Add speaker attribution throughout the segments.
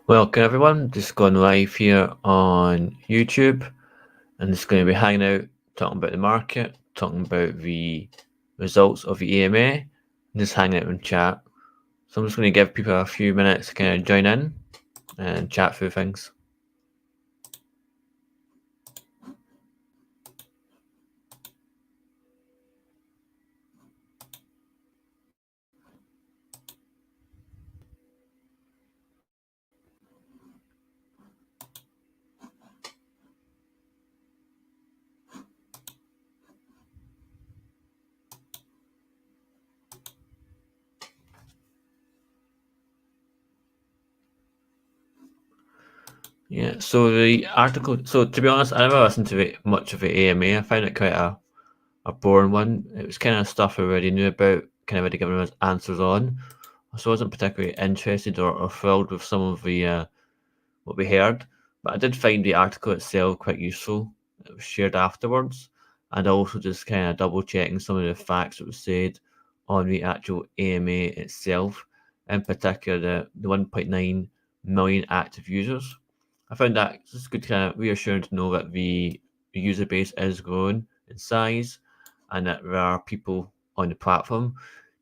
Speaker 1: Welcome everyone, just going live here on YouTube and just going to be hanging out, talking about the market, talking about the results of the AMA, and just hanging out in chat. So I'm just going to give people a few minutes to kind of join in and chat through things. Yeah, so the article, so to be honest, I never listened to much of the AMA. I found it quite a boring one. It was kind of stuff I already knew about, kind of already given us answers on. So I wasn't particularly interested or thrilled with some of the what we heard, but I did find the article itself quite useful. It was shared afterwards, and also just kind of double checking some of the facts that was said on the actual AMA itself, in particular the 1.9 million active users. I found that just good, kind of reassuring to know that the user base is growing in size, and that there are people on the platform.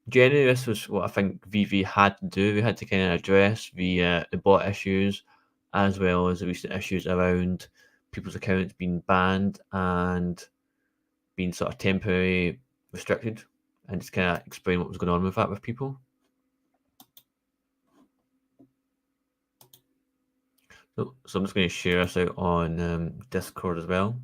Speaker 1: Generally, this was what I think VV had to do. We had to kind of address the bot issues, as well as the recent issues around people's accounts being banned and being sort of temporarily restricted, and just kind of explain what was going on with that with people. So I'm just going to share this out on Discord as well.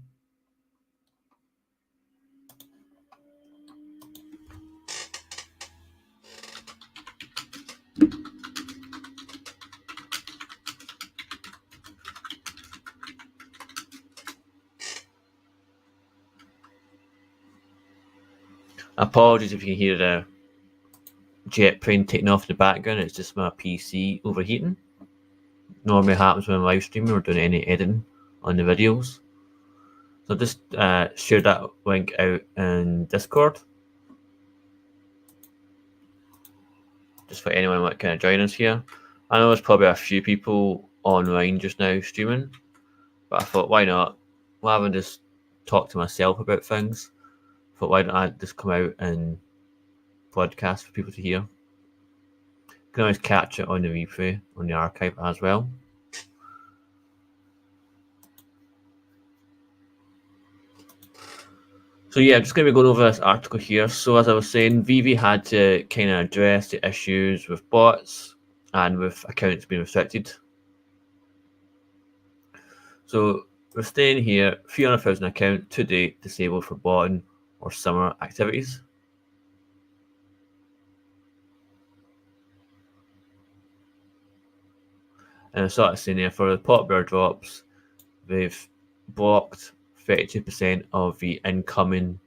Speaker 1: Apologies if you can hear the jet plane taking off in the background. It's just my PC overheating. Normally happens when I'm live streaming or doing any editing on the videos. So just share that link out in Discord, just for anyone that kind of join us here. I know there's probably a few people online just now streaming, but I thought, why not? Rather than just talk to myself about things, I thought, why don't I just come out and broadcast for people to hear? You can always catch it on the replay, on the archive as well. So yeah, I'm just going to be going over this article here. So as I was saying, VEVE had to kind of address the issues with bots and with accounts being restricted. So we're staying here, 300,000 account to date disabled for botting or summer activities. And I started saying there, for the popular drops, they've blocked 32% of the incoming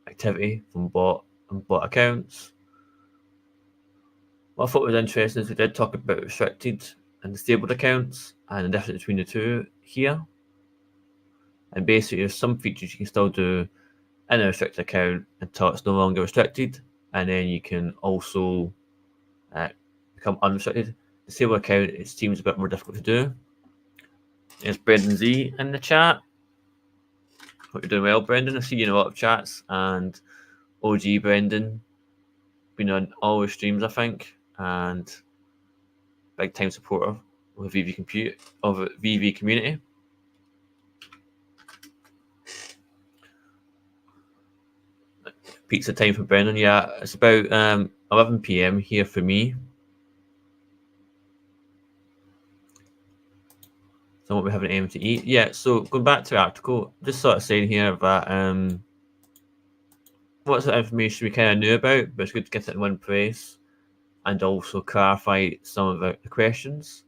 Speaker 1: activity from bot and bot accounts. What I thought was interesting is we did talk about restricted and disabled accounts and the difference between the two here. And basically, there's some features you can still do in a restricted account until it's no longer restricted, and then you can also become unrestricted. Disabled account, it seems a bit more difficult to do. There's Brendan Z in the chat. Hope you're doing well, Brendan. I see you in a lot of chats, and OG Brendan been on all the streams, I think, and big time supporter of VV community. Pizza time for Brendan. Yeah, it's about 11 p.m. here for me. So what we have an aim to eat. Yeah, so going back to the article, just sort of saying here that what's the information we kind of knew about, but it's good to get it in one place and also clarify some of the questions.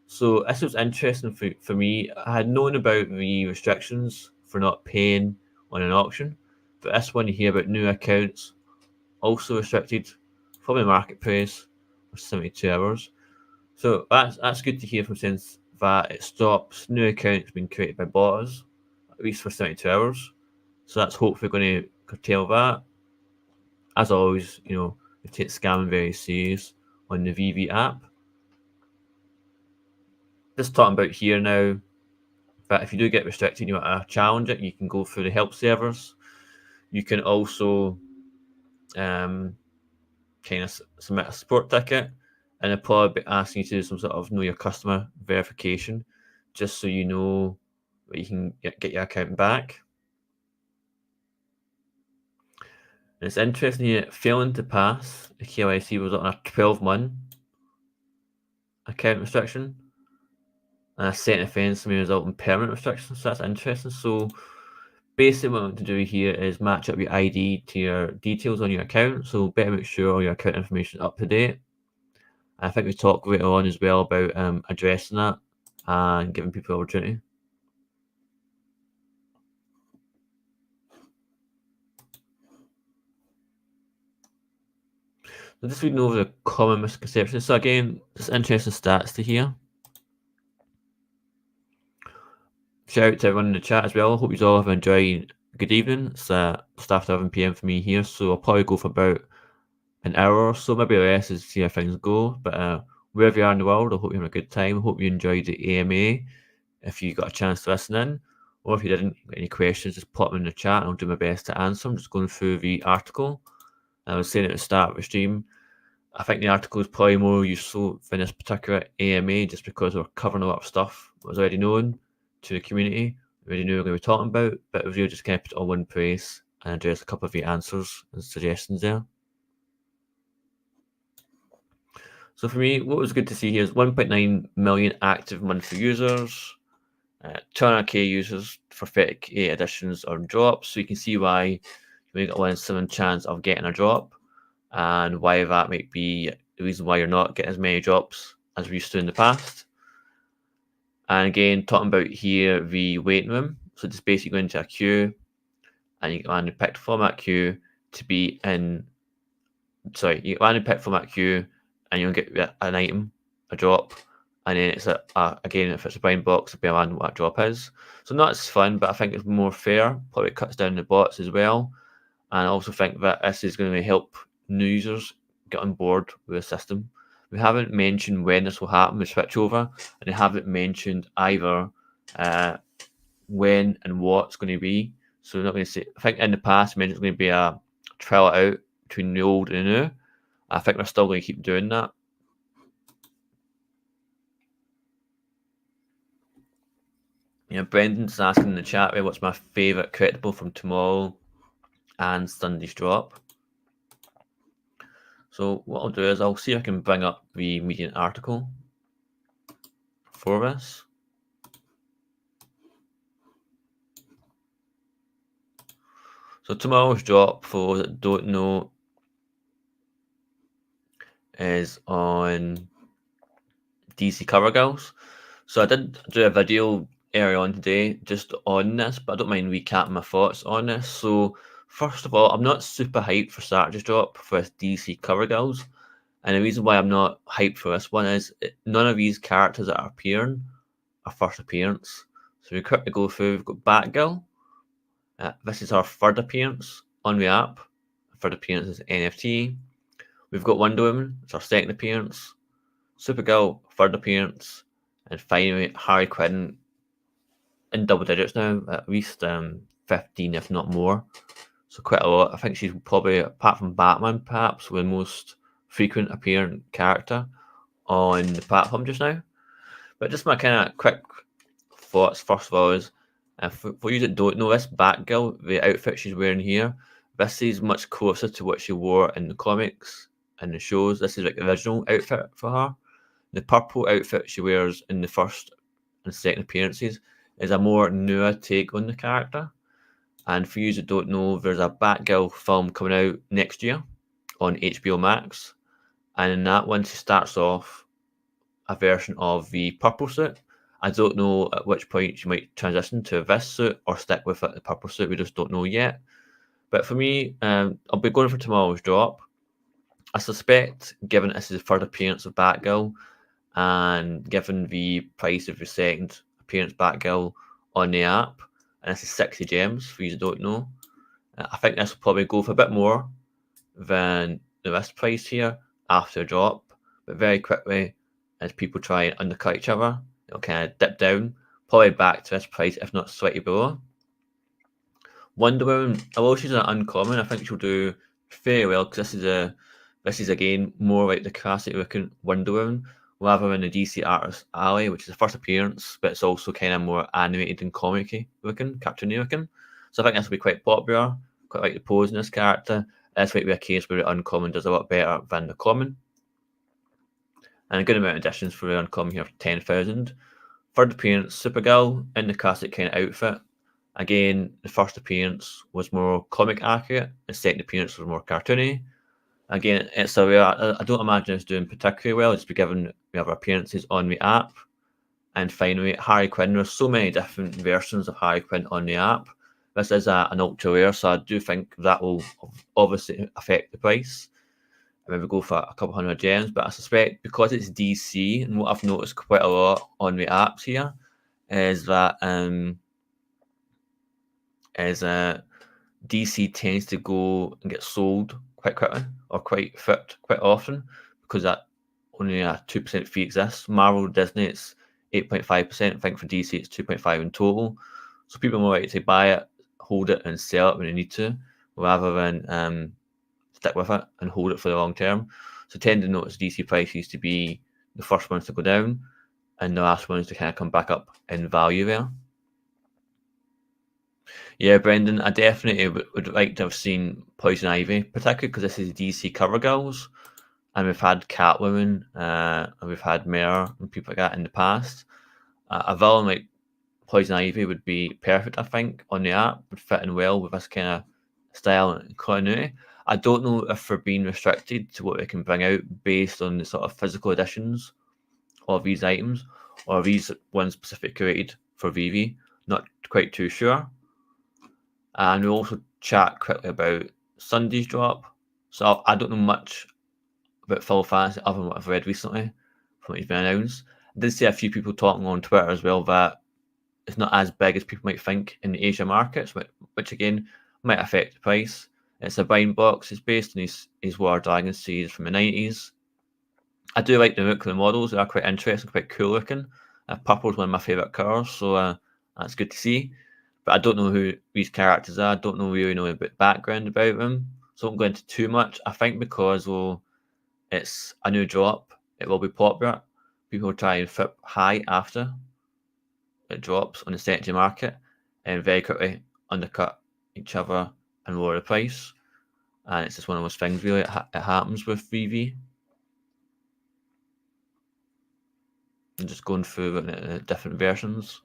Speaker 1: So this was interesting for me. I had known about the restrictions for not paying on an auction, but this one here about new accounts also restricted from the marketplace for 72 hours. So that's good to hear, from since that it stops new accounts being created by bots, at least for 72 hours. So that's hopefully going to curtail that. As always, we take scamming very serious on the VV app. Just talking about here now, but if you do get restricted and you want to challenge it, you can go through the help servers. You can also kind of submit a support ticket, and they'll probably be asking you to do some sort of know your customer verification, just so you know that you can get your account back. And it's interesting here, failing to pass the KYC was on a 12-month account restriction, and a second offence may result in permanent restrictions. So that's interesting. So basically what I want to do here is match up your ID to your details on your account, so better make sure all your account information is up to date. I think we talked later on as well about addressing that and giving people the opportunity. So just reading over the common misconceptions. So again, just interesting stats to hear. Shout out to everyone in the chat as well. Hope you all have enjoyed a good evening. It's just after 11 PM for me here, so I'll probably go for about an hour or so, maybe less, to see how things go. But wherever you are in the world, I hope you're having a good time. I hope you enjoyed the AMA. If you got a chance to listen in, or if you didn't get any questions, just pop them in the chat and I'll do my best to answer them. Just going through the article. I was saying at the start of the stream, I think the article is probably more useful than this particular AMA just because we're covering a lot of stuff that was already known to the community, we already knew we were going to be talking about, but it was really just kind of put it on one place and address a couple of the answers and suggestions there. So for me, what was good to see here is 1.9 million active monthly users, 200k users for 30k additions or drops. So you can see why you may get a 1 in 7 chance of getting a drop, and why that might be the reason why you're not getting as many drops as we used to in the past. And again, talking about here the waiting room. So just basically go into a queue, and you can pick the format queue to be in. Sorry, you can pick format queue, and you'll get an item, a drop, and then it's again, if it's a blind box, it'll be around what that drop is. So not as fun, but I think it's more fair. Probably cuts down the bots as well, and I also think that this is going to help new users get on board with the system. We haven't mentioned when this will happen, the switch over, and they haven't mentioned either when and what it's going to be. So we're not going to say. I think in the past, mentioned it's going to be a trial it out between the old and the new. I think they're still going to keep doing that. You know, Brendan's asking in the chat, what's my favourite collectible from tomorrow and Sunday's drop. So what I'll do is I'll see if I can bring up the Medium article for this. So tomorrow's drop, for those that don't know, is on DC Covergirls. So I did do a video earlier on today just on this, but I don't mind recapping my thoughts on this. So first of all, I'm not super hyped for Saturday's drop for DC Covergirls. And the reason why I'm not hyped for this one is none of these characters that are appearing are first appearance. So we quickly go through. We've got Batgirl. This is our third appearance on the app. Third appearance is NFT. We've got Wonder Woman. It's our second appearance. Supergirl, third appearance. And finally, Harley Quinn in double digits now, at least 15, if not more. So quite a lot. I think she's probably, apart from Batman, perhaps the most frequent appearing character on the platform just now. But just my kind of quick thoughts, first of all, is for you that don't know this, Batgirl, the outfit she's wearing here, this is much closer to what she wore in the comics and the shows. This is like the original outfit for her. The purple outfit she wears in the first and second appearances is a more newer take on the character. And for you that don't know, there's a Batgirl film coming out next year on HBO Max. And in that one, she starts off a version of the purple suit. I don't know at which point she might transition to this suit or stick with it, the purple suit. We just don't know yet. But for me, I'll be going for tomorrow's drop. I suspect, given this is the third appearance of Batgirl, and given the price of the second appearance Batgirl on the app, and this is 60 gems for you that don't know, I think this will probably go for a bit more than the list price here after a drop, but very quickly, as people try and undercut each other, it'll kind of dip down, probably back to this price, if not slightly below. Wonder Woman, although she's an uncommon, I think she'll do fairly well because this is again more like the classic looking Wonder Woman rather than the DC Artist Alley, which is the first appearance, but it's also kind of more animated and comic-y looking, cartoony looking. So I think this will be quite popular. Quite like the pose in this character. This might be a case where the uncommon does a lot better than the common. And a good amount of additions for the uncommon here for 10,000. Third appearance, Supergirl in the classic kind of outfit. Again, the first appearance was more comic accurate. The second appearance was more cartoony. Again, it's a rare. I don't imagine it's doing particularly well. It's given the other appearances on the app. And finally, Harley Quinn. There's so many different versions of Harley Quinn on the app. This is an ultra rare, so I do think that will obviously affect the price. I maybe go for a couple hundred gems, but I suspect because it's DC, and what I've noticed quite a lot on the apps here is that DC tends to go and get sold quite quickly or quite often because that only a 2% fee exists. Marvel, Disney, it's 8.5%. I think for DC, it's 2.5 in total. So people are more likely to buy it, hold it, and sell it when they need to, rather than stick with it and hold it for the long term. So tend to notice DC prices to be the first ones to go down and the last ones to kind of come back up in value there. Yeah, Brendan, I definitely would like to have seen Poison Ivy, particularly because this is DC Covergirls, and we've had Catwoman, and we've had Mare and people like that in the past. A villain like Poison Ivy would be perfect, I think, on the app, would fit in well with this kind of style and continuity. I don't know if they're being restricted to what they can bring out based on the sort of physical editions of these items, or these ones specifically created for VEVE. Not quite too sure. And we'll also chat quickly about Sunday's drop. So I don't know much about Final Fantasy other than what I've read recently from what's been announced. I did see a few people talking on Twitter as well that it's not as big as people might think in the Asia markets, which again might affect the price. It's a blind box. It's based on his War Dragon series from the 90s. I do like the look of the models. They are quite interesting, quite cool looking. Purple is one of my favourite colours, so that's good to see. But I don't know who these characters are. I don't really know a bit background about them. So I won't go into too much. I think because it's a new drop, it will be popular. People will try and flip high after it drops on the secondary market and very quickly undercut each other and lower the price. And it's just one of those things, really. It happens with VEVE. And just going through different versions.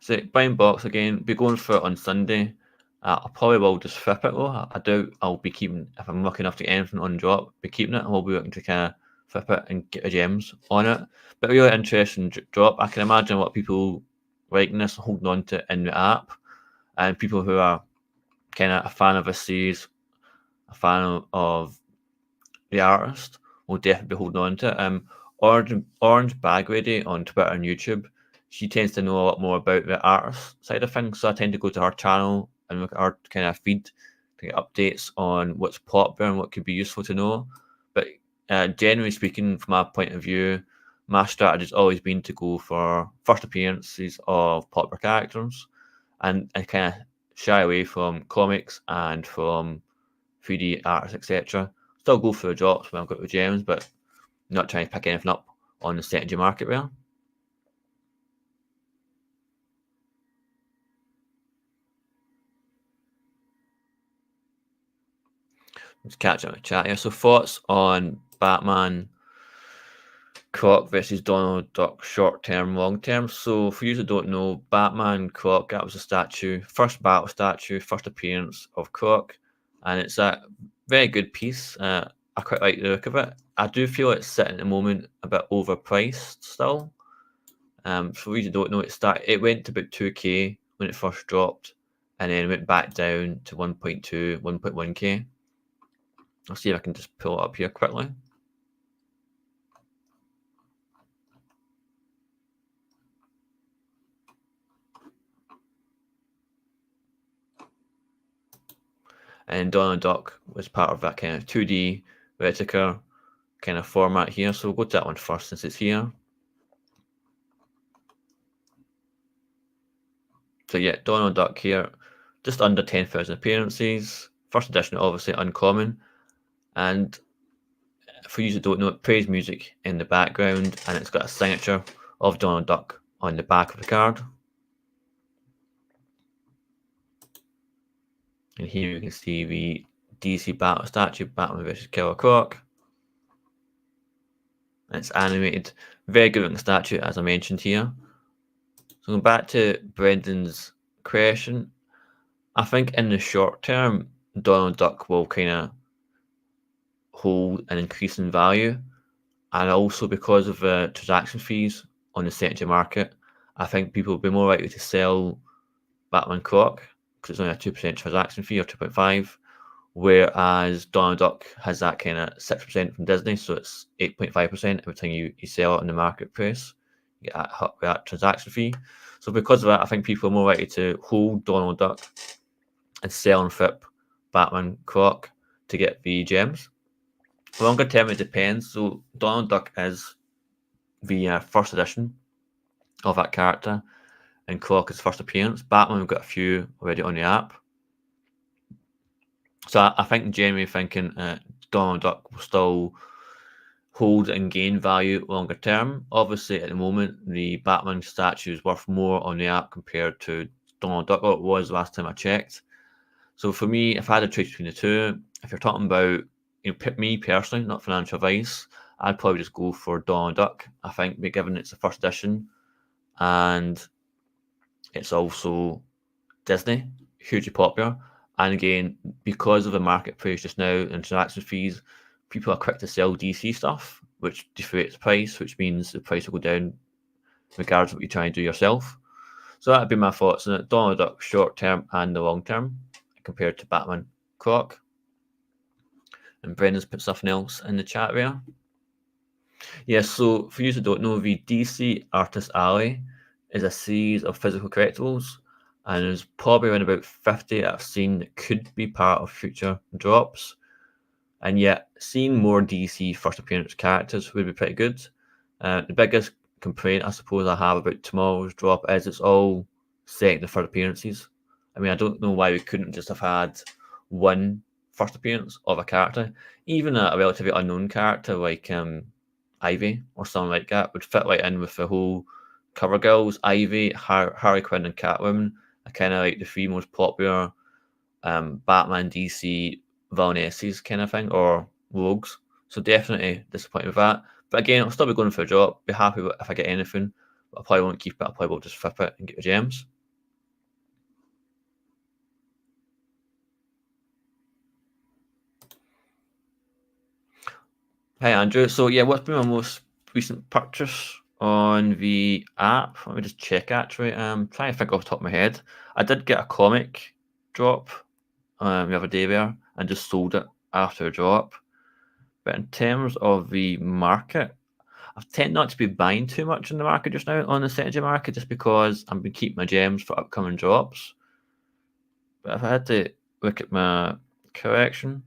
Speaker 1: So buying box again, be going for it on Sunday. I probably will just flip it though. I doubt I'll be keeping, if I'm lucky enough to get anything on drop, be keeping it. I will be looking to kind of flip it and get the gems on it. But a really interesting drop. I can imagine a lot of people liking this, holding on to it in the app. And people who are kind of a fan of a series, a fan of the artist, will definitely be holding on to it. Orange Bag Lady on Twitter and YouTube, she tends to know a lot more about the artist side of things, so I tend to go to her channel and look at her kind of feed to get updates on what's popular and what could be useful to know. But generally speaking, from my point of view, my strategy has always been to go for first appearances of popular characters and kind of shy away from comics and from 3D artists, etc. Still go for the drops when I've got the gems, but not trying to pick anything up on the secondary market there. Let's catch up with chat here. So thoughts on Batman Croc versus Donald Duck short term, long term. So for you who don't know, Batman Croc, that was a statue, first battle statue, first appearance of Croc, and it's a very good piece. I quite like the look of it. I do feel it's sitting at the moment a bit overpriced still. For you who don't know, it went to about 2K when it first dropped, and then went back down to 1.2, 1.1K. I'll see if I can just pull it up here quickly. And Donald Duck was part of that kind of 2D Retica kind of format here. So we'll go to that one first since it's here. So yeah, Donald Duck here, just under 10,000 appearances. First edition, obviously uncommon. And for you that don't know, it plays music in the background, and it's got a signature of Donald Duck on the back of the card. And here you can see the DC battle statue, Batman vs. Killer Croc. And it's animated. Very good looking statue, as I mentioned here. So going back to Brendan's question, I think in the short term, Donald Duck will kind of hold an increase in value. And also because of the transaction fees on the secondary market, I think people will be more likely to sell Batman Croc because it's only a 2% transaction fee or 2.5, whereas Donald Duck has that kind of 6% from Disney, so it's 8.5% every time you sell it in the marketplace. You get that transaction fee. So because of that, I think people are more likely to hold Donald Duck and sell and flip Batman Croc to get the gems. Longer term, it depends. So Donald Duck is the first edition of that character, and Croc is first appearance. Batman, we've got a few already on the app. So I think generally thinking Donald Duck will still hold and gain value longer term. Obviously, at the moment, the Batman statue is worth more on the app compared to Donald Duck, or it was last time I checked. So for me, if I had a choice between the two, if you're talking about me personally, not financial advice, I'd probably just go for Donald Duck. I think, given it's the first edition and it's also Disney, hugely popular. And again, because of the marketplace just now and transaction fees, people are quick to sell DC stuff, which deflates price, which means the price will go down regardless of what you try and do yourself. So that'd be my thoughts on it. Donald Duck, short term and the long term, compared to Batman Croc. And Brendan's put something else in the chat there. Yeah, so for you who don't know, the DC Artist Alley is a series of physical collectibles, and there's probably around about 50 that I've seen that could be part of future drops. And yet, seeing more DC first appearance characters would be pretty good. The biggest complaint I suppose I have about tomorrow's drop is it's all second and third appearances. I mean, I don't know why we couldn't just have had one first appearance of a character, even a relatively unknown character like Ivy or something like that would fit right in with the whole Covergirls. Ivy, Harley Quinn, and Catwoman are kind of like the three most popular Batman, DC villainesses kind of thing, or rogues. So definitely disappointed with that. But again, I'll still be going for a drop. Be happy if I get anything. But I probably won't keep it. I probably will just flip it and get the gems. Hi Andrew. So yeah, what's been my most recent purchase on the app? Let me just check actually. Trying to think off the top of my head. I did get a comic drop the other day there and just sold it after a drop. But in terms of the market, I tend not to be buying too much in the market just now on the secondary market just because I'm been keeping my gems for upcoming drops. But if I had to look at my collection,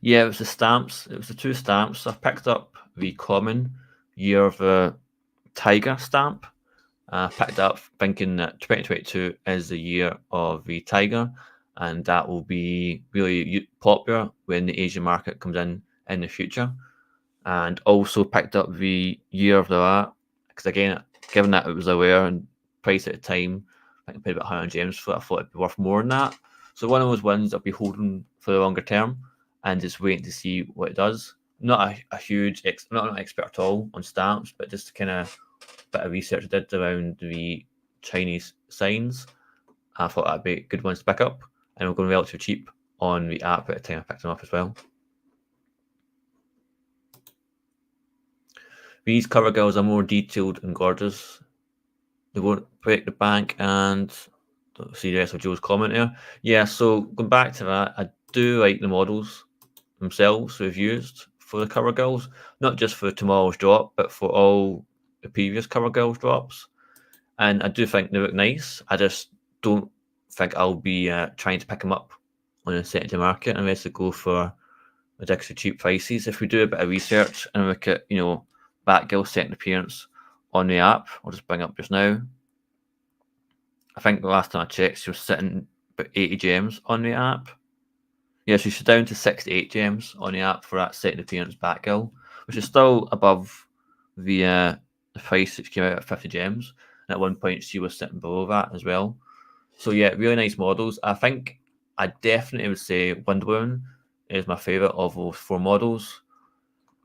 Speaker 1: yeah, it was the stamps. It was the two stamps. I picked up the common Year of the Tiger stamp. I picked up thinking that 2022 is the year of the tiger, and that will be really popular when the Asian market comes in the future. And also picked up the Year of the Rat, because again, given that it was aware and price at the time, I think I paid about 100 gems for it. I thought it'd be worth more than that. So one of those ones I'll be holding for the longer term and just waiting to see what it does. Not a huge, not an expert at all on stamps, but just kind of bit of research I did around the Chinese signs. I thought that'd be good ones to pick up, and we're going relatively cheap on the app at the time I picked them up as well. These cover girls are more detailed and gorgeous. They won't break the bank, and see the rest of Joe's comment here. Yeah, so going back to that, I do like the models themselves we've used for the cover girls, not just for tomorrow's drop, but for all the previous cover girls drops. And I do think they look nice. I just don't think I'll be trying to pick them up on the secondary market unless they go for ridiculously cheap prices. If we do a bit of research and look at, Batgirl's second appearance on the app, I'll just bring up just now. I think the last time I checked, she was sitting about 80 gems on the app. Yeah, so she's down to 68 gems on the app for that second appearance Batgirl, which is still above the price that she came out at 50 gems. And at one point, she was sitting below that as well. So yeah, really nice models. I think I definitely would say Wonder Woman is my favourite of those 4 models,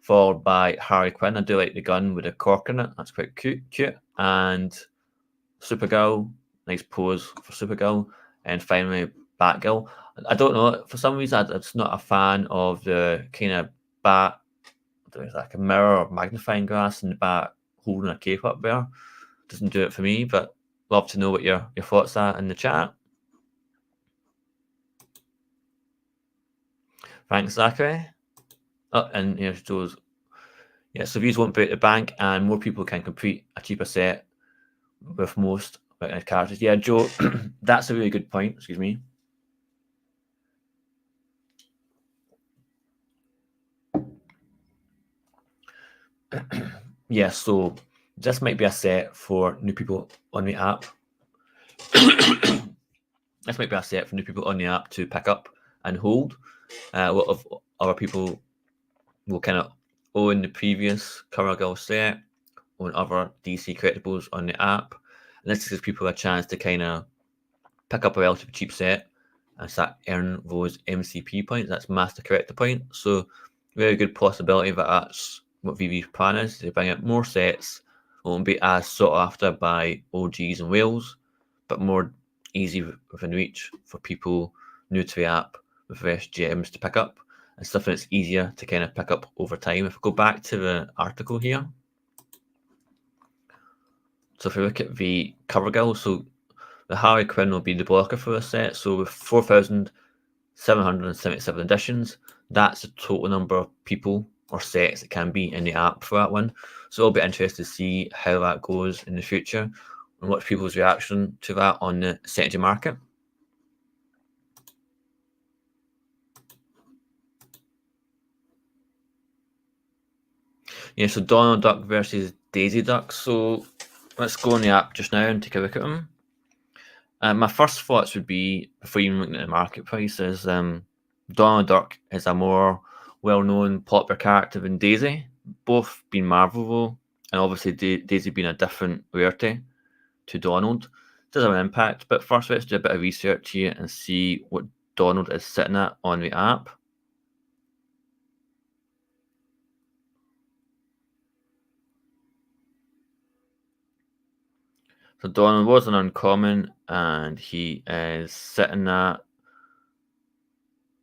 Speaker 1: followed by Harley Quinn. I do like the gun with the cork in it. That's quite cute. And Supergirl, nice pose for Supergirl. And finally, Batgirl. I don't know, for some reason, I'm just not a fan of the kind of bat, there's like a mirror or magnifying glass and the bat holding a cape up there. Doesn't do it for me, but love to know what your thoughts are in the chat. Thanks, Zachary. Oh, and here she goes. Yeah, so these won't break the bank, and more people can complete a cheaper set with most characters. Yeah, Joe, that's a really good point. Excuse me. Yeah, so this might be a set for new people on the app. This might be a set for new people on the app to pick up and hold. A lot of other people will kind of own the previous Covergirl set, own other DC collectibles on the app. And this gives people a chance to kind of pick up a relatively cheap set and start earning those MCP points. That's Master Collector points. So very good possibility that that's what VEVE's plan is. They bring out more sets, won't be as sought after by OGs and whales, but more easy within reach for people new to the app with fresh gems to pick up, and stuff that's easier to kind of pick up over time. If we go back to the article here, so if we look at the Covergirl, so the Harley Quinn will be the blocker for this set. So with 4,777 editions, that's the total number of people or sets that can be in the app for that one. So it'll be interesting to see how that goes in the future and what's people's reaction to that on the secondary market. Yeah, so Donald Duck versus Daisy Duck. So let's go on the app just now and take a look at them. My first thoughts would be, before even looking at the market price, is Donald Duck is a more well-known, popular character than Daisy, both being Marvel, and obviously Daisy being a different rarity to Donald. Does have an impact, but first let's do a bit of research here and see what Donald is sitting at on the app. So Donald was an uncommon, and he is sitting at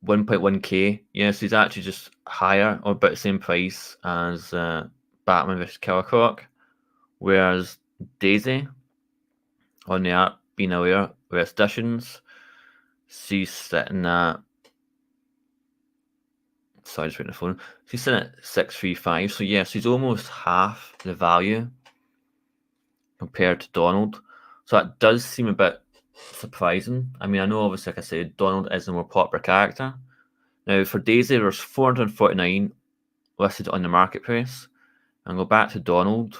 Speaker 1: 1.1k. Yes, he's actually just higher or about the same price as Batman vs. Killer Croc, whereas Daisy on the app, being aware of its editions, she's sitting at, sorry, just reading the phone. She's sitting at 635. So yeah, she's almost half the value compared to Donald. So that does seem a bit surprising. I mean, I know obviously, like I said, Donald is a more popular character. Now for Daisy, there's 449 listed on the marketplace. And go back to Donald,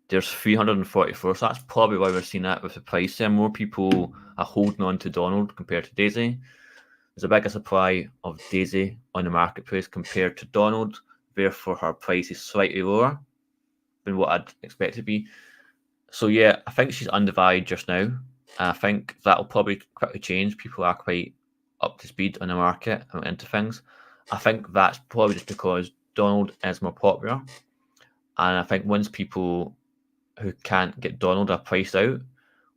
Speaker 1: there's 344. So that's probably why we're seeing that with the price there. More people are holding on to Donald compared to Daisy. There's a bigger supply of Daisy on the marketplace compared to Donald. Therefore, her price is slightly lower than what I'd expect to be. So yeah, I think she's undervalued just now. I think that'll probably quickly change. People are quite up to speed on the market and into things. I think that's probably just because Donald is more popular. And I think once people who can't get Donald are priced out,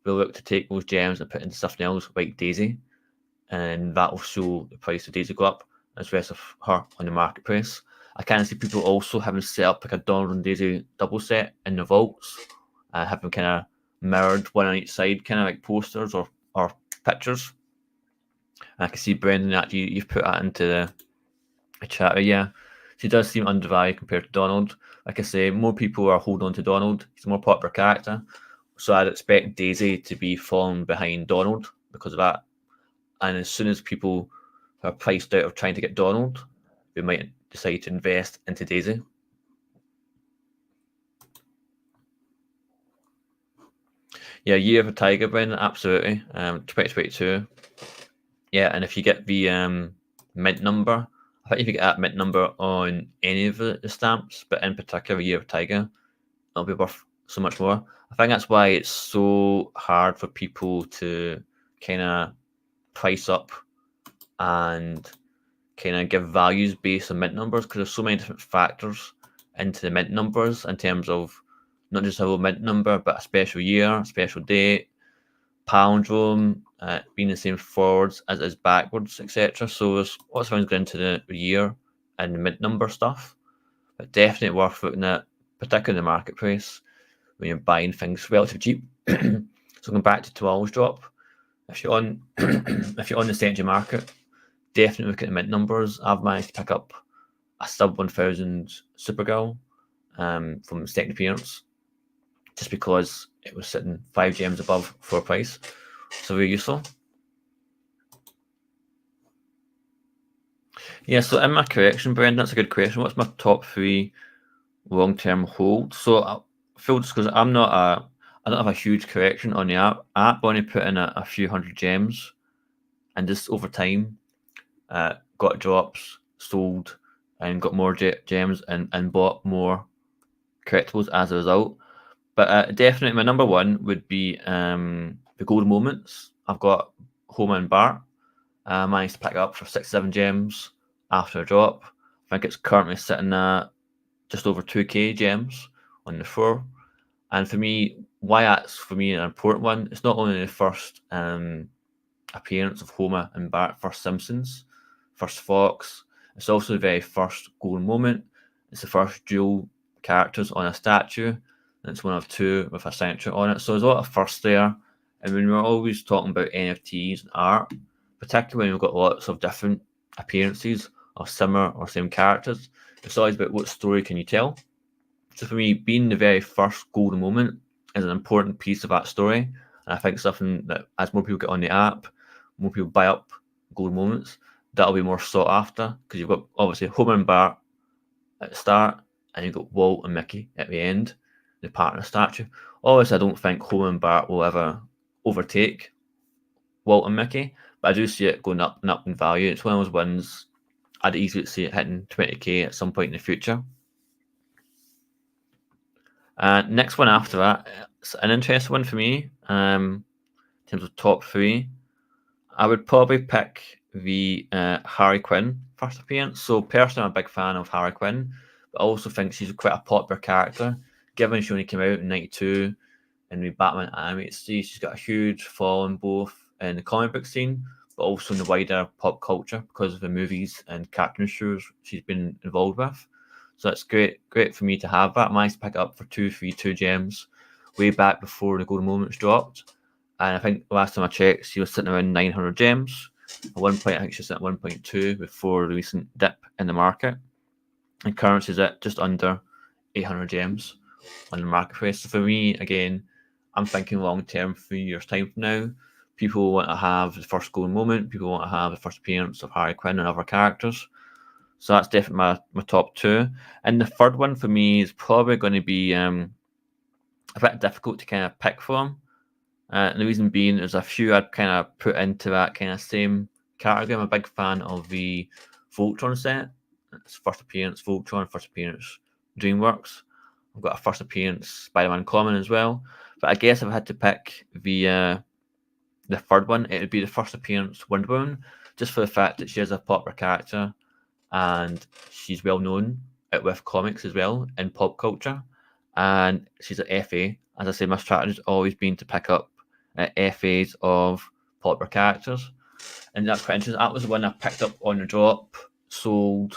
Speaker 1: will look to take those gems and put into something else like Daisy. And that will show the price of Daisy go up as well as of her on the marketplace. I kind of see people also having set up like a Donald and Daisy double set in the vaults, having kind of mirrored one on each side, kind of like posters or pictures. And I can see Brendan that you've put that into the chat. Yeah, she does seem undervalued compared to Donald. Like I say, more people are holding on to Donald. He's a more popular character. So I'd expect Daisy to be falling behind Donald because of that. And as soon as people who are priced out of trying to get Donald, who might decide to invest into Daisy. Yeah, Year of a Tiger, Brendan, absolutely. 2022. Yeah, and if you get the mint number, I think if you get that mint number on any of the stamps, but in particular Year of Tiger, it'll be worth so much more. I think that's why it's so hard for people to kind of price up and kind of give values based on mint numbers, because there's so many different factors into the mint numbers in terms of not just a mint number, but a special year, a special date, palindrome, being the same forwards as it is backwards, etc. So there's lots of things going into the year and the mint number stuff, but definitely worth looking at, particularly in the marketplace when you're buying things relatively cheap. So going back to tomorrow's drop, if you're on if you're on the secondary market, definitely look at the mint numbers. I've managed to pick up a sub 1000 Supergirl from the second appearance, just because it was sitting 5 gems above floor price. So very useful. Yeah, so in my collection, Brendan, that's a good question. What's my top 3 long-term holds? So full disclosure, I don't have a huge collection on the app. I only put in a few hundred gems, and just over time, got drops, sold, and got more gems, and bought more collectibles as a result. But definitely my number one would be the golden moments. I've got Homer and Bart. I managed to pick up for 6-7 gems after a drop. I think it's currently sitting at just over 2k gems on the floor. And for me, why that's for me an important one, it's not only the first appearance of Homer and Bart, first Simpsons, first Fox, it's also the very first golden moment. It's the first dual characters on a statue, and it's one of 2 with a signature on it. So there's a lot of firsts there. And when we're always talking about NFTs and art, particularly when we've got lots of different appearances of similar or same characters, it's always about what story can you tell. So for me, being the very first golden moment is an important piece of that story. And I think something that as more people get on the app, more people buy up golden moments, that'll be more sought after, because you've got obviously Homer and Bart at the start, and you've got Walt and Mickey at the end, the partner statue. Obviously, I don't think Homer and Bart will ever overtake Walt and Mickey, but I do see it going up and up in value. It's one of those ones I'd easily see it hitting 20k at some point in the future. Next one after that, it's an interesting one for me. In terms of top 3, I would probably pick the Harley Quinn first appearance. So personally, I'm a big fan of Harley Quinn, but I also think she's quite a popular character, given she only came out in '92 in the Batman animated series. She's got a huge following both in the comic book scene, but also in the wider pop culture because of the movies and cartoon shows she's been involved with. So it's great for me to have that. I managed to pick it up for 232 gems way back before the golden moments dropped. And I think last time I checked, she was sitting around 900 gems. At one point, I think she was at 1.2 before the recent dip in the market. And currently she's at just under 800 gems on the marketplace. So for me, again, I'm thinking long term, 3 years' time from now. People want to have the first golden moment. People want to have the first appearance of Harley Quinn and other characters. So that's definitely my top 2. And the third one for me is probably going to be a bit difficult to kind of pick from. And the reason being, there's a few I'd kind of put into that kind of same category. I'm a big fan of the Voltron set. It's first appearance Voltron, first appearance DreamWorks. I've got a first appearance Spider-Man Common as well. But I guess if I had to pick the third one, it would be the first appearance Wonder Woman, just for the fact that she is a popular character and she's well known out with comics as well in pop culture. And she's at FA. As I say, my strategy has always been to pick up FAs of popular characters. And that's quite interesting. That was the one I picked up on the drop, sold,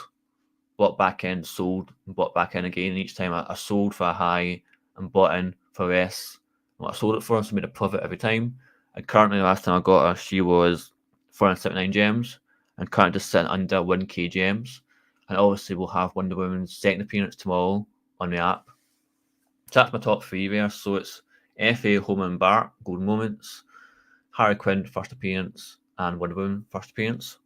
Speaker 1: bought back in, sold, and bought back in again. And each time I sold for a high and bought in for less than what I sold it for, so I made a profit every time. And currently, the last time I got her, she was 479 gems, and currently just sitting under 1k gems. And obviously, we'll have Wonder Woman's second appearance tomorrow on the app. So that's my top 3 there. So it's FA, Homer and Bart, golden moments, Harley Quinn, first appearance, and Wonder Woman, first appearance.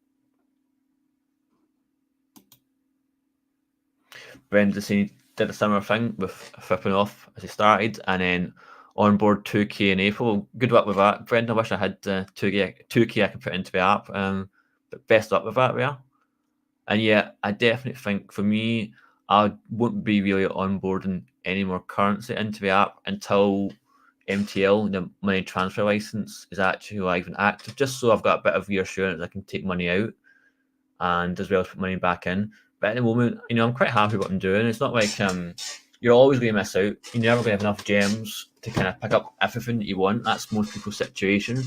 Speaker 1: Brendan did a similar thing with flipping off as he started, and then on board 2K in April. Good luck with that, Brendan. I wish I had 2K I could put into the app. But best luck with that, yeah. And yeah, I definitely think for me, I wouldn't be really onboarding any more currency into the app until MTL, the money transfer license, is actually live and active, just so I've got a bit of reassurance I can take money out and as well as put money back in. But at the moment, I'm quite happy with what I'm doing. It's not like you're always going to miss out. You're never going to have enough gems to kind of pick up everything that you want. That's most people's situation.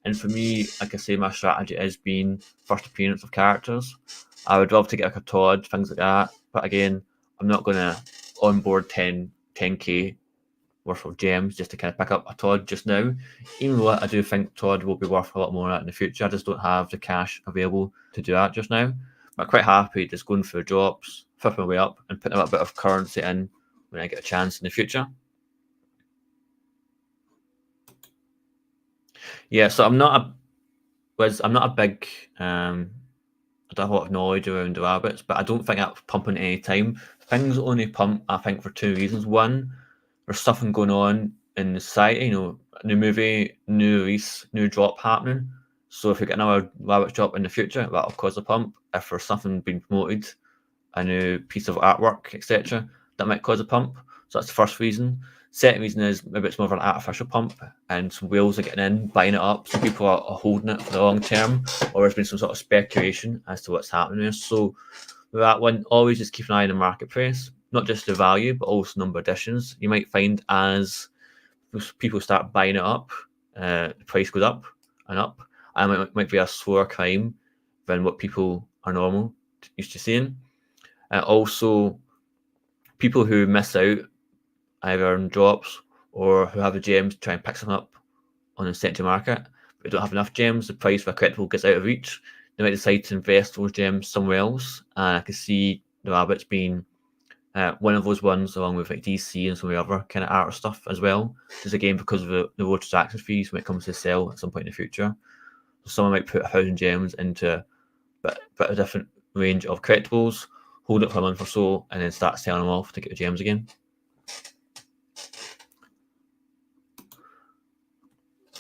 Speaker 1: And for me, like I say, my strategy is being first appearance of characters. I would love to get like a Todd, things like that. But again, I'm not going to onboard 10k worth of gems just to kind of pick up a Todd just now. Even though I do think Todd will be worth a lot more in the future, I just don't have the cash available to do that just now. But I'm quite happy just going through drops, flipping my way up, and putting a bit of currency in when I get a chance in the future. Yeah, so I'm not a big I don't have a lot of knowledge around the rabbits, but I don't think that's pumping any time. Things only pump, I think, for two reasons. One, there's something going on in the society, new movie, new release, new drop happening. So if we get another rabbit drop in the future, that'll cause a pump. If there's something being promoted, a new piece of artwork, etc., that might cause a pump. So that's the first reason. Second reason is maybe it's more of an artificial pump, and some whales are getting in, buying it up, so people are holding it for the long term, or there's been some sort of speculation as to what's happening there. So with that one, always just keep an eye on the marketplace, not just the value, but also number of editions. You might find as people start buying it up, the price goes up and up, and it might be a slower climb than what people are used to seeing. Also, people who miss out either on drops or who have the gems to try and pick something up on the secondary market, but don't have enough gems, the price for a collectible gets out of reach. They might decide to invest those gems somewhere else. And I can see the rabbits being one of those ones, along with like DC and some of the other kind of art stuff as well. Just again because of the low transaction fees when it comes to sell at some point in the future. So someone might put 1,000 gems into a different range of collectibles, hold it for a month or so, and then start selling them off to get the gems again.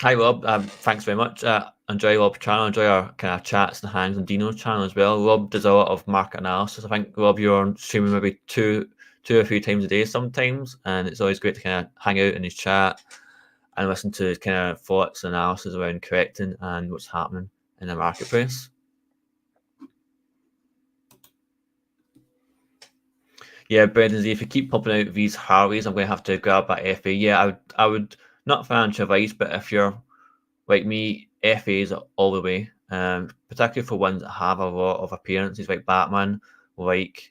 Speaker 1: Hi Rob, thanks very much. Enjoy Rob's channel, enjoy our kind of chats and hangs on Dino's channel as well. Rob does a lot of market analysis. I think Rob, you're on streaming maybe two or three times a day sometimes, and it's always great to kind of hang out in his chat and listen to his kind of thoughts and analysis around correcting and what's happening in the marketplace. Yeah, Brendan, if you keep popping out these Harleys, I'm going to have to grab that FA. Yeah, I would not financial advice, but if you're like me, FAs all the way, particularly for ones that have a lot of appearances like Batman, like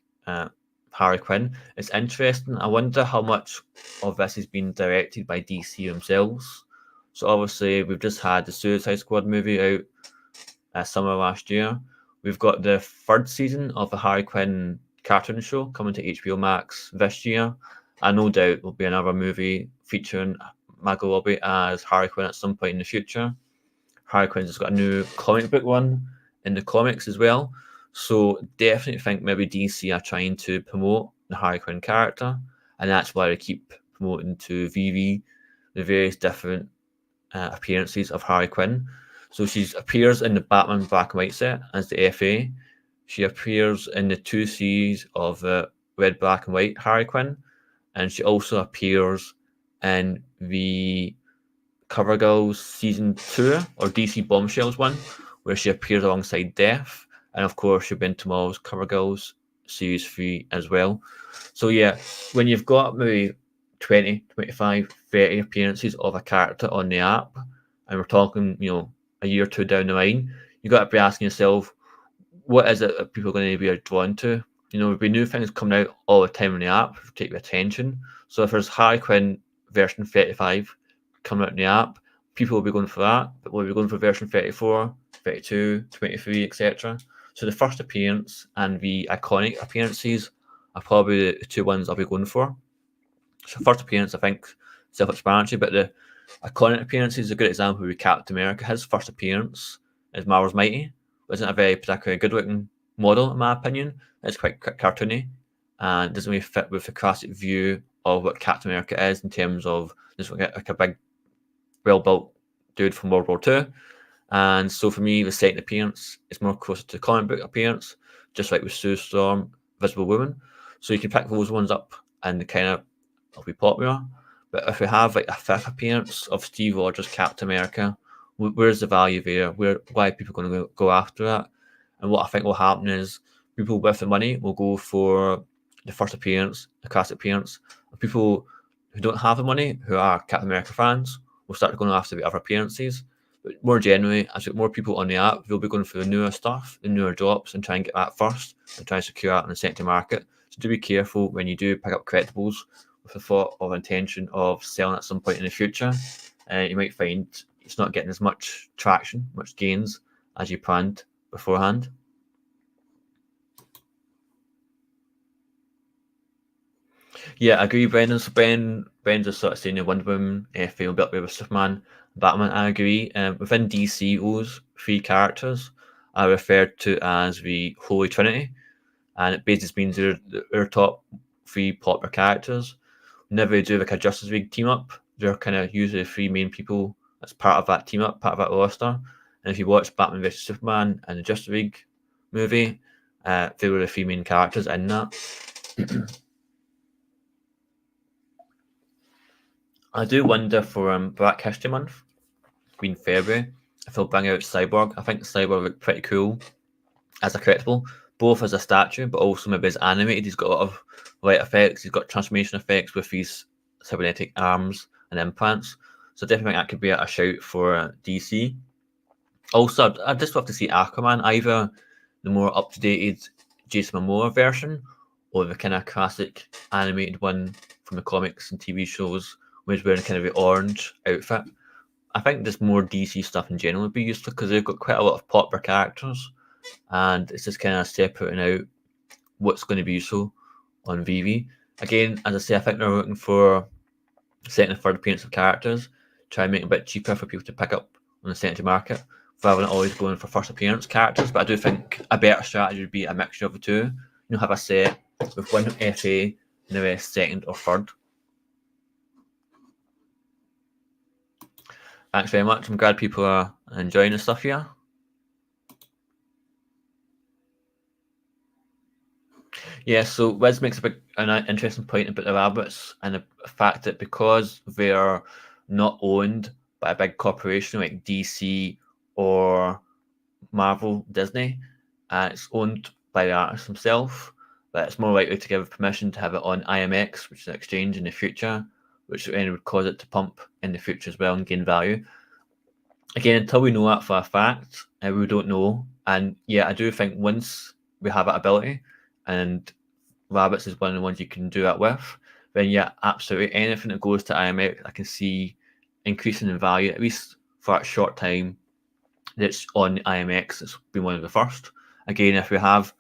Speaker 1: Harley Quinn. It's interesting. I wonder how much of this has been directed by DC themselves. So obviously, we've just had the Suicide Squad movie out summer last year. We've got the third season of the Harley Quinn cartoon show coming to HBO Max this year. And no doubt there'll be another movie featuring Margot Robbie as Harley Quinn at some point in the future. Harley Quinn's just got a new comic book one in the comics as well. So definitely think maybe DC are trying to promote the Harley Quinn character, and that's why they keep promoting to VEVE the various different appearances of Harley Quinn. So she appears in the Batman Black and White set as the FA. She appears in the 2 series of Red, Black and White Harley Quinn, and she also appears in the Covergirl season 2 or DC Bombshells one, where she appears alongside Death, and of course she'll be in tomorrow's Covergirls series 3 as well. So yeah, when you've got maybe 20, 25, 30 appearances of a character on the app, and we're talking, a year or two down the line, you've got to be asking yourself, what is it that people are going to be drawn to? There'll be new things coming out all the time on the app to take your attention. So if there's Harley Quinn version 35 coming out in the app, people will be going for that, but we'll be going for version 34, 32, 23, etc. So the first appearance and the iconic appearances are probably the two ones I'll be going for. So first appearance, I think, self-explanatory, but the iconic appearance is a good example with Captain America. His first appearance is Marvel's Mighty. Wasn't a very particularly good-looking model, in my opinion. It's quite cartoony. and doesn't really fit with the classic view of what Captain America is in terms of just like a big, well-built dude from World War II. And so for me, the second appearance is more closer to comic book appearance, just like with Sue Storm, Visible Woman. So you can pick those ones up and kind of will be popular. But if we have like a fifth appearance of Steve Rogers, Captain America, where's the value there? Why are people going to go after that? And what I think will happen is people with the money will go for the first appearance, the classic appearance. And people who don't have the money, who are Captain America fans, will start going after the other appearances. But more generally, as with more people on the app, they'll be going for the newer stuff, the newer drops, and try and get that first, and try and secure that in the secondary market. So do be careful when you do pick up collectibles with the thought of intention of selling at some point in the future. You might find it's not getting as much traction, much gains as you planned beforehand. Yeah, I agree, Brendan. So Brendan's just sort of saying Wonder Woman, feel a bit with Superman, Batman. I agree. Within DC, those three characters are referred to as the Holy Trinity, and it basically means they're our top three popular characters. Whenever they do like a Justice League team up, they're kind of usually the three main people that's part of that team up, part of that roster. And if you watch Batman vs Superman and the Justice League movie, they were the three main characters in that. I do wonder for Black History Month, being February, if they'll bring out Cyborg. I think Cyborg looked pretty cool as a collectible, both as a statue, but also maybe as animated. He's got a lot of light effects. He's got transformation effects with these cybernetic arms and implants. So I definitely think that could be a shout for DC. Also, I'd just love to see Aquaman, either the more up-to-date Jason Momoa version or the kind of classic animated one from the comics and TV shows, where he's wearing kind of the orange outfit. I think just more DC stuff in general would be useful because they've got quite a lot of popular characters, and it's just kind of separating out what's going to be useful on VEVE. Again, as I say, I think they're looking for second and third appearance of characters, try and make it a bit cheaper for people to pick up on the secondary market, rather than always going for first appearance characters. But I do think a better strategy would be a mixture of the two. You know, have a set with one FA and the rest second or third. Thanks very much. I'm glad people are enjoying the stuff here. Yeah, so Wiz makes an interesting point about the rabbits and the fact that because they're not owned by a big corporation like DC or Marvel, Disney, it's owned by the artist himself, that it's more likely to give permission to have it on IMX, which is an exchange in the future, which then would cause it to pump in the future as well and gain value. Again, until we know that for a fact, we don't know. And yeah, I do think once we have that ability, and rabbits is one of the ones you can do that with, then yeah, absolutely anything that goes to IMX, I can see increasing in value, at least for a short time that's on IMX. It's been one of the first. Again, if we have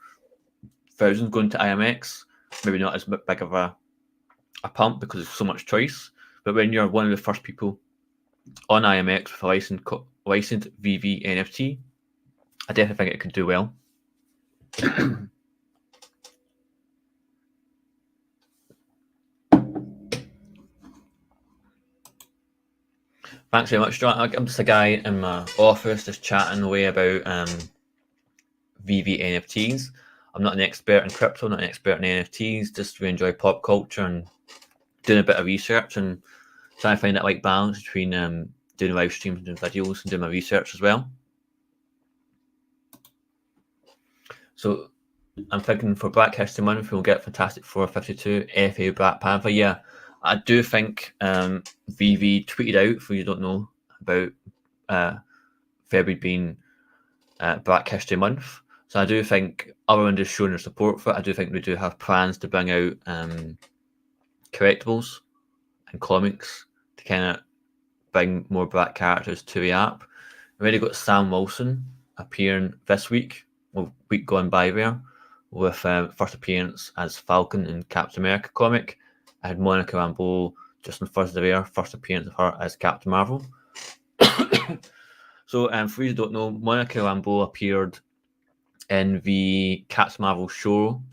Speaker 1: thousands going to IMX, maybe not as big of a pump because there's so much choice. But when you're one of the first people on IMX with a licensed VEVE NFT, I definitely think it could do well. Thanks very much, John. I'm just a guy in my office just chatting away about VEVE NFTs. I'm not an expert in crypto, not an expert in NFTs, just really enjoy pop culture and doing a bit of research and trying to find that right balance between doing live streams and doing videos and doing my research as well. So I'm thinking for Black History Month, we'll get Fantastic Four 52, FA Black Panther. Yeah, I do think VEVE tweeted out, for you don't know, about February being Black History Month. So I do think, other than just showing their support for it, I do think we do have plans to bring out collectibles and comics to kind of bring more black characters to the app. We've already got Sam Wilson appearing this week, well, week gone by there, with first appearance as Falcon in Captain America comic. I had Monica Rambeau just on Thursday there, first appearance of her as Captain Marvel. So for you who don't know, Monica Rambeau appeared in the Captain Marvel film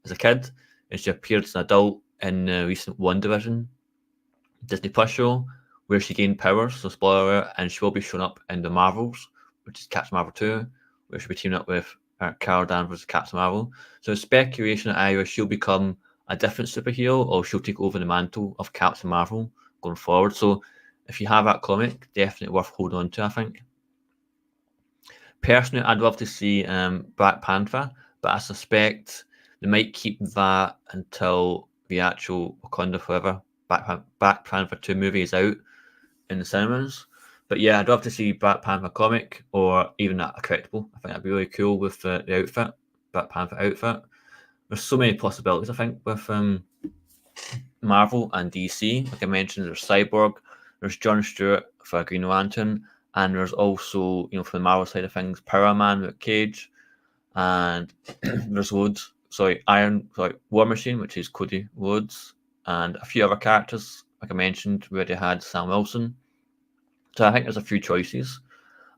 Speaker 1: as a kid, and she appeared as an adult in the recent WandaVision Disney Plus show, where she gained powers. So spoiler alert, and she will be showing up in the Marvels, which is Captain Marvel 2, where she'll be teaming up with Carol Danvers as Captain Marvel. So there's speculation that either she'll become a different superhero or she'll take over the mantle of Captain Marvel going forward. So if you have that comic, definitely worth holding on to, I think. Personally, I'd love to see Black Panther, but I suspect they might keep that until the actual Wakanda Forever Black Panther 2 movie is out in the cinemas. But yeah, I'd love to see Black Panther comic or even a collectible. I think that'd be really cool with the outfit, Black Panther outfit. There's so many possibilities, I think, with Marvel and DC. Like I mentioned, there's Cyborg, there's Jon Stewart for Green Lantern, and there's also, from the Marvel side of things, Power Man with Cage, and there's loads. War Machine, which is Cody Rhodes, and a few other characters. Like I mentioned, we already had Sam Wilson. So I think there's a few choices.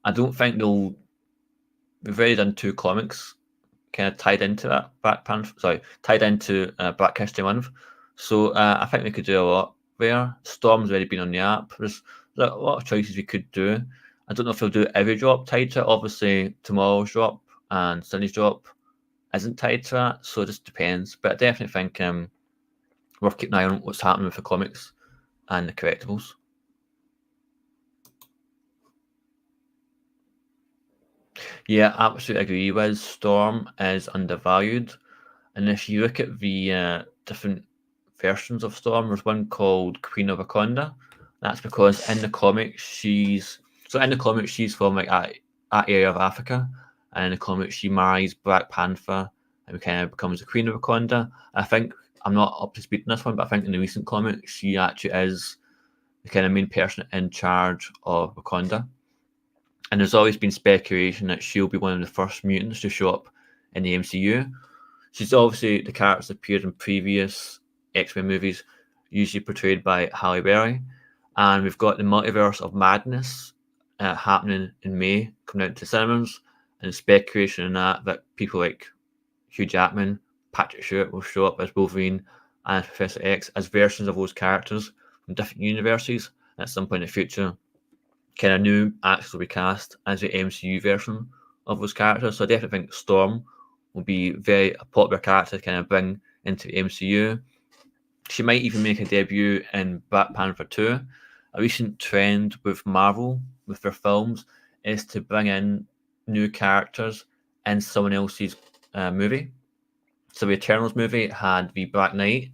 Speaker 1: I don't think we've already done 2 comics kind of tied into that tied into Black History Month. So I think we could do a lot there. Storm's already been on the app. There's a lot of choices we could do. I don't know if we'll do every drop tied to it. Obviously, tomorrow's drop and Sunday's drop isn't tied to that, so it just depends. But I definitely think worth keeping an eye on what's happening with the comics and the collectibles. Yeah, absolutely agree. With Storm is undervalued, and if you look at the different versions of Storm, there's one called Queen of Wakanda. That's because in the comics she's from like that area of Africa, and in the comics she marries Black Panther and kind of becomes the Queen of Wakanda. I think I'm not up to speed on this one, but I think in the recent comic she actually is the kind of main person in charge of Wakanda. And there's always been speculation that she'll be one of the first mutants to show up in the MCU. She's obviously the characters appeared in previous X-Men movies, usually portrayed by Halle Berry. And we've got the Multiverse of Madness happening in May, coming out to cinemas. And speculation in that people like Hugh Jackman, Patrick Stewart will show up as Wolverine and Professor X as versions of those characters from different universes. And at some point in the future, kind of new actors will be cast as the MCU version of those characters. So I definitely think Storm will be a popular character to kind of bring into the MCU. She might even make a debut in Black Panther 2. A recent trend with Marvel, with their films, is to bring in new characters in someone else's movie. So the Eternals movie had the Black Knight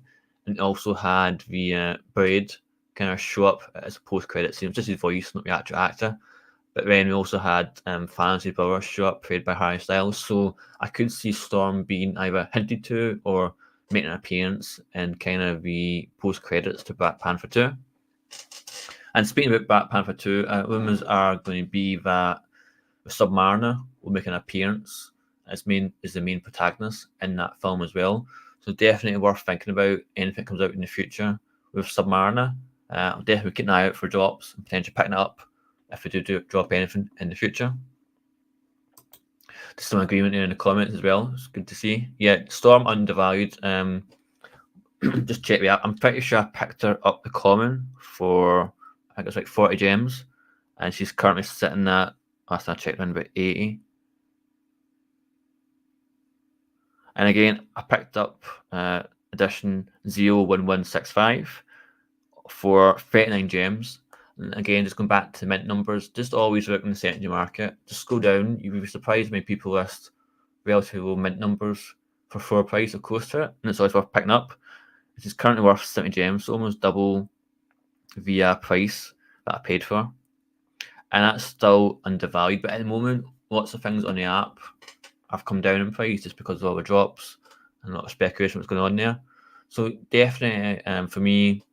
Speaker 1: and also had the Braid kind of show up as a post-credit scene, just his voice, not the actual actor. But then we also had Fantasy Brothers show up, played by Harry Styles. So I could see Storm being either hinted to or making an appearance in kind of the post-credits to Black Panther 2. And speaking about Black Panther 2, rumors are going to be that Submariner will make an appearance as the main protagonist in that film as well. So definitely worth thinking about anything that comes out in the future with Submariner. I'll definitely keep an eye out for drops and potentially picking it up if we do drop anything in the future. There's some agreement there in the comments as well. It's good to see. Yeah, Storm undervalued. Just check me out. I'm pretty sure I picked her up the common for, I think it's like 40 gems, and she's currently sitting at, last I checked, around about 80. And again, I picked up edition 01165 for 39 gems. And again, just going back to mint numbers, just always look in the secondary market. Just go down. You'll be surprised when people list relatively low mint numbers for floor price or close to it. And it's always worth picking up. It is currently worth 70 gems, so almost double the price that I paid for. And that's still undervalued. But at the moment, lots of things on the app have come down in price just because of all the drops and a lot of speculation what's going on there. So definitely, for me,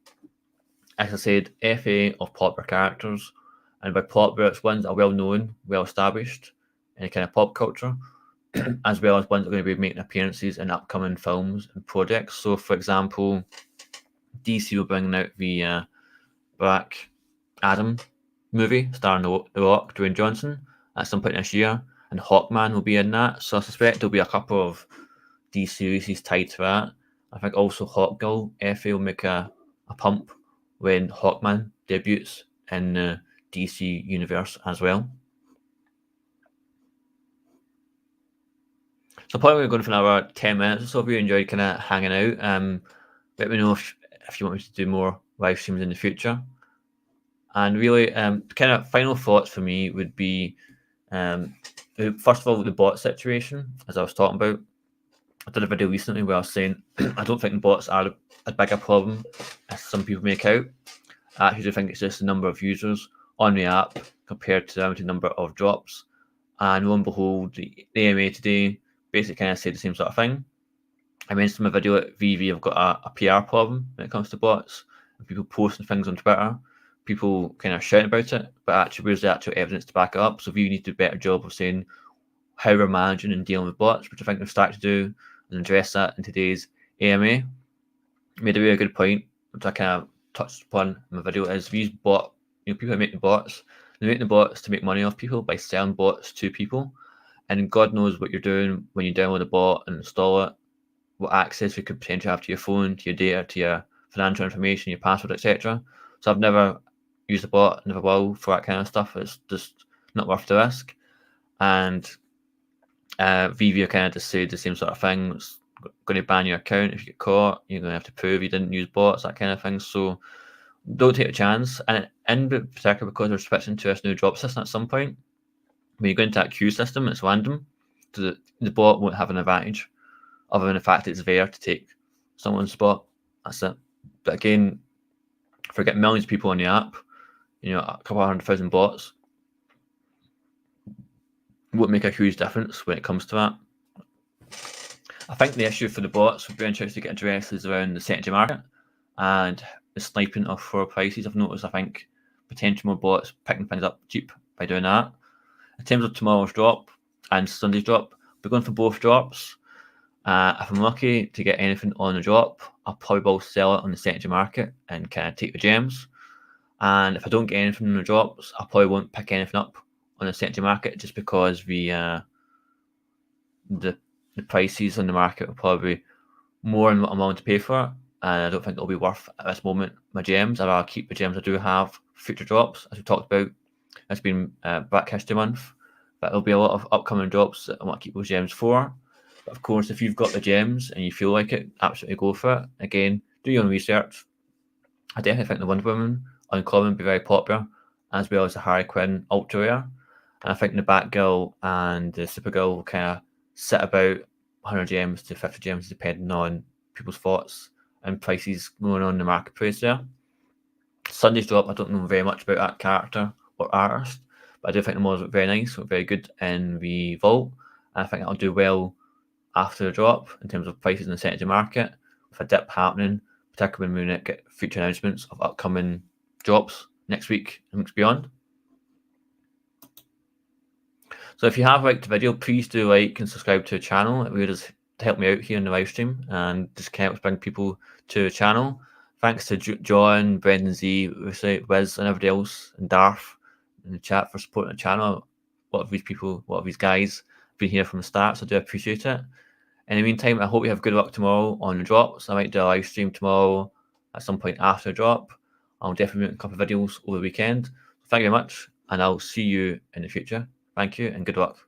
Speaker 1: as I said, FA of popular characters, and by popular, it's ones that are well known, well established in kind of pop culture, as well as ones that are going to be making appearances in upcoming films and projects. So, for example, DC will bring out the Black Adam movie starring The Rock, Dwayne Johnson, at some point this year, and Hawkman will be in that. So I suspect there'll be a couple of DC releases tied to that. I think also Hawkgirl, FA will make a pump when Hawkman debuts in the DC universe as well. So probably we're going for another 10 minutes or so. If you enjoyed kind of hanging out, let me know if you want me to do more live streams in the future. And really, kind of final thoughts for me would be, first of all, the bot situation, as I was talking about. I did a video recently where I was saying I don't think the bots are a bigger problem as some people make out. I actually think it's just the number of users on the app compared to the number of drops. And lo and behold, the AMA today basically kind of said the same sort of thing. I mentioned in my video that VEVE have got a PR problem when it comes to bots, and people posting things on Twitter, people kind of shouting about it, but actually where's the actual evidence to back it up? So VEVE need to do a better job of saying how we're managing and dealing with bots, which I think they've started to do, and address that in today's AMA. Made a really good point, which I kind of touched upon in my video, is these people who make the bots, they make the bots to make money off people by selling bots to people. And God knows what you're doing when you download a bot and install it, what access you could potentially have to your phone, to your data, to your financial information, your password, etc. So I've never used a bot, never will, for that kind of stuff. It's just not worth the risk. And VEVE kind of just said the same sort of thing. It's going to ban your account if you get caught. You're going to have to prove you didn't use bots, that kind of thing. So don't take a chance. And in particular, because we're switching to this new drop system at some point, when you go into that queue system, it's random. So the bot won't have an advantage other than the fact that it's there to take someone's spot. That's it. But again, if we get millions of people on the app, a couple of 100,000 bots, won't make a huge difference when it comes to that. I think the issue for the bots would be interesting to get addressed is around the secondary market and the sniping of floor prices. I've noticed, I think, potential more bots picking things up cheap by doing that. In terms of tomorrow's drop and Sunday's drop, we're going for both drops. If I'm lucky to get anything on the drop, I'll probably will sell it on the secondary market and kind of take the gems. And if I don't get anything on the drops, I probably won't pick anything up on the secondary market just because the prices on the market will probably be more than what I'm willing to pay for it. And I don't think it'll be worth at this moment my gems. I'd rather keep the gems I do have for future drops. As we talked about, it's been Black History Month, but there'll be a lot of upcoming drops that I want to keep those gems for. But of course, if you've got the gems and you feel like it, absolutely go for it. Again, do your own research. I definitely think the Wonder Woman Uncommon will be very popular, as well as the Harley Quinn Ultra Rare. And I think the Batgirl and the Supergirl will kind of sit about 100 gems to 50 gems, depending on people's thoughts and prices going on in the marketplace there. Sunday's drop, I don't know very much about that character or artist, but I do think the models look very nice, look very good in the vault. And I think it'll do well after the drop in terms of prices in the secondary market, with a dip happening, particularly when we get future announcements of upcoming drops next week and weeks beyond. So if you have liked the video, please do like and subscribe to the channel. It really does help me out here in the live stream and just helps bring people to the channel. Thanks to John, Brendan Z, Wiz, and everybody else, and Darth in the chat for supporting the channel. A lot of these guys have been here from the start, so I do appreciate it. In the meantime, I hope you have good luck tomorrow on the drops. I might do a live stream tomorrow at some point after the drop. I'll definitely make a couple of videos over the weekend. Thank you very much, and I'll see you in the future. Thank you, and good luck.